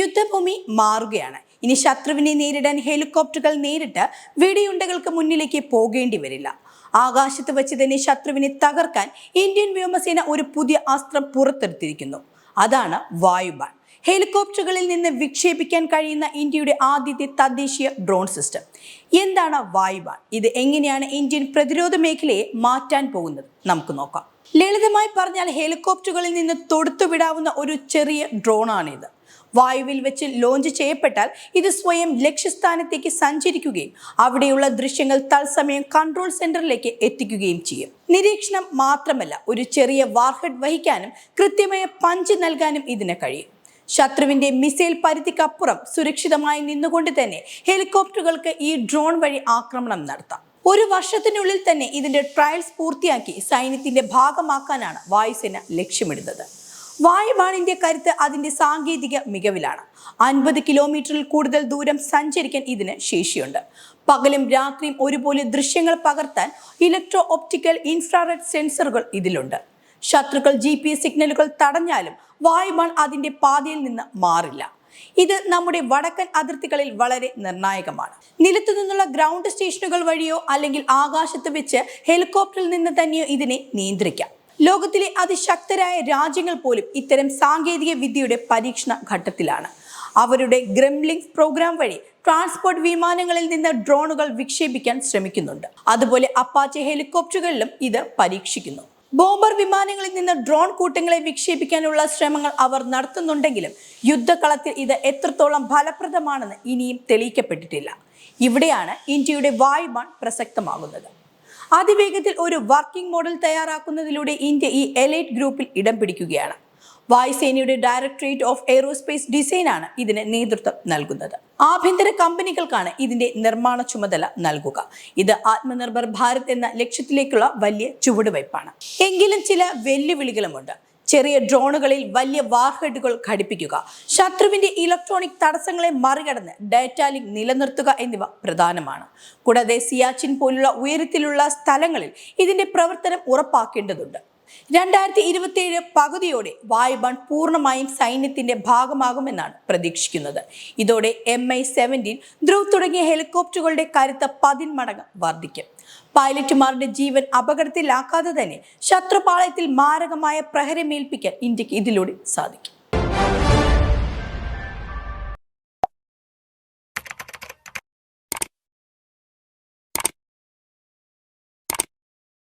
യുദ്ധഭൂമി മാറുകയാണ്. ഇനി ശത്രുവിനെ നേരിടാൻ ഹെലികോപ്റ്ററുകൾ നേരിട്ട് വെടിയുണ്ടകൾക്ക് മുന്നിലേക്ക് പോകേണ്ടി വരില്ല. ആകാശത്ത് വെച്ച് തന്നെ ശത്രുവിനെ തകർക്കാൻ ഇന്ത്യൻ വ്യോമസേന ഒരു പുതിയ അസ്ത്രം പുറത്തെടുത്തിരിക്കുന്നു. അതാണ് വായുബാൺ. ഹെലികോപ്റ്ററുകളിൽ നിന്ന് വിക്ഷേപിക്കാൻ കഴിയുന്ന ഇന്ത്യയുടെ ആദ്യത്തെ തദ്ദേശീയ ഡ്രോൺ സിസ്റ്റം. എന്താണ് വായുബാൺ? ഇത് എങ്ങനെയാണ് ഇന്ത്യൻ പ്രതിരോധ മേഖലയെ മാറ്റാൻ പോകുന്നത്? നമുക്ക് നോക്കാം. ലളിതമായി പറഞ്ഞാൽ ഹെലികോപ്റ്ററുകളിൽ നിന്ന് തൊടുത്തുവിടാവുന്ന ഒരു ചെറിയ ഡ്രോണാണിത്. വായുവിൽ വെച്ച് ലോഞ്ച് ചെയ്യപ്പെട്ടാൽ ഇത് സ്വയം ലക്ഷ്യസ്ഥാനത്തേക്ക് സഞ്ചരിക്കുകയും അവിടെയുള്ള ദൃശ്യങ്ങൾ തത്സമയം കൺട്രോൾ സെന്ററിലേക്ക് എത്തിക്കുകയും ചെയ്യും. നിരീക്ഷണം മാത്രമല്ല, ഒരു ചെറിയ വാർഹെഡ് വഹിക്കാനും കൃത്യമായ പഞ്ച് നൽകാനും ഇതിന് കഴിയും. ശത്രുവിന്റെ മിസൈൽ പരിധിക്കപ്പുറം സുരക്ഷിതമായി നിന്നുകൊണ്ട് തന്നെ ഹെലികോപ്റ്ററുകൾക്ക് ഈ ഡ്രോൺ വഴി ആക്രമണം നടത്താം. ഒരു വർഷത്തിനുള്ളിൽ തന്നെ ഇതിന്റെ ട്രയൽസ് പൂർത്തിയാക്കി സൈന്യത്തിന്റെ ഭാഗമാക്കാനാണ് വായുസേന ലക്ഷ്യമിടുന്നത്. വായുബാണിന്റെ കരുത്ത് അതിന്റെ സാങ്കേതിക മികവിലാണ്. 50 കിലോമീറ്ററിൽ കൂടുതൽ ദൂരം സഞ്ചരിക്കാൻ ഇതിന് ശേഷിയുണ്ട്. പകലും രാത്രിയും ഒരുപോലെ ദൃശ്യങ്ങൾ പകർത്താൻ ഇലക്ട്രോ ഒപ്റ്റിക്കൽ ഇൻഫ്രാറെഡ് സെൻസറുകൾ ഇതിലുണ്ട്. ശത്രുക്കൾ GPS സിഗ്നലുകൾ തടഞ്ഞാലും വായുബാൺ അതിന്റെ പാതയിൽ നിന്ന് മാറില്ല. ഇത് നമ്മുടെ വടക്കൻ അതിർത്തികളിൽ വളരെ നിർണായകമാണ്. നിലത്തു നിന്നുള്ള ഗ്രൗണ്ട് സ്റ്റേഷനുകൾ വഴിയോ അല്ലെങ്കിൽ ആകാശത്ത് വെച്ച് ഹെലികോപ്റ്ററിൽ നിന്ന് തന്നെയോ ഇതിനെ നിയന്ത്രിക്കാം. ലോകത്തിലെ അതിശക്തരായ രാജ്യങ്ങൾ പോലും ഇത്തരം സാങ്കേതിക വിദ്യയുടെ പരീക്ഷണ ഘട്ടത്തിലാണ്. അവരുടെ ഗ്രംലിംഗ് പ്രോഗ്രാം വഴി ട്രാൻസ്പോർട്ട് വിമാനങ്ങളിൽ നിന്ന് ഡ്രോണുകൾ വിക്ഷേപിക്കാൻ ശ്രമിക്കുന്നുണ്ട്. അതുപോലെ അപ്പാച്ചെ ഹെലികോപ്റ്ററുകളിലും ഇത് പരീക്ഷിക്കുന്നു. ബോംബർ വിമാനങ്ങളിൽ നിന്ന് ഡ്രോൺ കൂട്ടങ്ങളെ വിക്ഷേപിക്കാനുള്ള ശ്രമങ്ങൾ അവർ നടത്തുന്നുണ്ടെങ്കിലും യുദ്ധകളത്തിൽ ഇത് എത്രത്തോളം ഫലപ്രദമാണെന്ന് ഇനിയും തെളിയിക്കപ്പെട്ടിട്ടില്ല. ഇവിടെയാണ് ഇന്ത്യയുടെ വായുബാൺ പ്രസക്തമാകുന്നത്. അതിവേഗത്തിൽ ഒരു വർക്കിംഗ് മോഡൽ തയ്യാറാക്കുന്നതിലൂടെ ഇന്ത്യ ഈ എലൈറ്റ് ഗ്രൂപ്പിൽ ഇടം പിടിക്കുകയാണ്. വായുസേനയുടെ ഡയറക്ടറേറ്റ് ഓഫ് എയ്റോസ്പേസ് ഡിസൈൻ ആണ് ഇതിന് നേതൃത്വം നൽകുന്നത്. ആഭ്യന്തര കമ്പനികൾക്കാണ് ഇതിന്റെ നിർമ്മാണ ചുമതല നൽകുക. ഇത് ആത്മനിർഭർ ഭാരത് എന്ന ലക്ഷ്യത്തിലേക്കുള്ള വലിയ ചുവടുവയ്പ്പാണ്. എങ്കിലും ചില വെല്ലുവിളികളുമുണ്ട്. ചെറിയ ഡ്രോണുകളിൽ വലിയ വാർഹെഡുകൾ ഘടിപ്പിക്കുക, ശത്രുവിന്റെ ഇലക്ട്രോണിക് തടസ്സങ്ങളെ മറികടന്ന് ഡാറ്റ ലിങ്ക് നിലനിർത്തുക എന്നിവ പ്രധാനമാണ്. കൂടാതെ സിയാച്ചിൻ പോലുള്ള ഉയരത്തിലുള്ള സ്ഥലങ്ങളിൽ ഇതിന്റെ പ്രവർത്തനം ഉറപ്പാക്കേണ്ടതുണ്ട്. 2027 പകുതിയോടെ വായുബാൺ പൂർണ്ണമായും സൈന്യത്തിന്റെ ഭാഗമാകുമെന്നാണ് പ്രതീക്ഷിക്കുന്നത്. ഇതോടെ MI-17 ധ്രുവ് തുടങ്ങിയ ഹെലികോപ്റ്ററുകളുടെ കരുത്ത് 10 മടങ്ങ് വർദ്ധിക്കും. പൈലറ്റുമാരുടെ ജീവൻ അപകടത്തിലാക്കാതെ തന്നെ ശത്രുപാളയത്തിൽ മാരകമായ പ്രഹരമേൽപ്പിക്കാൻ ഇന്ത്യക്ക് ഇതിലൂടെ സാധിക്കും.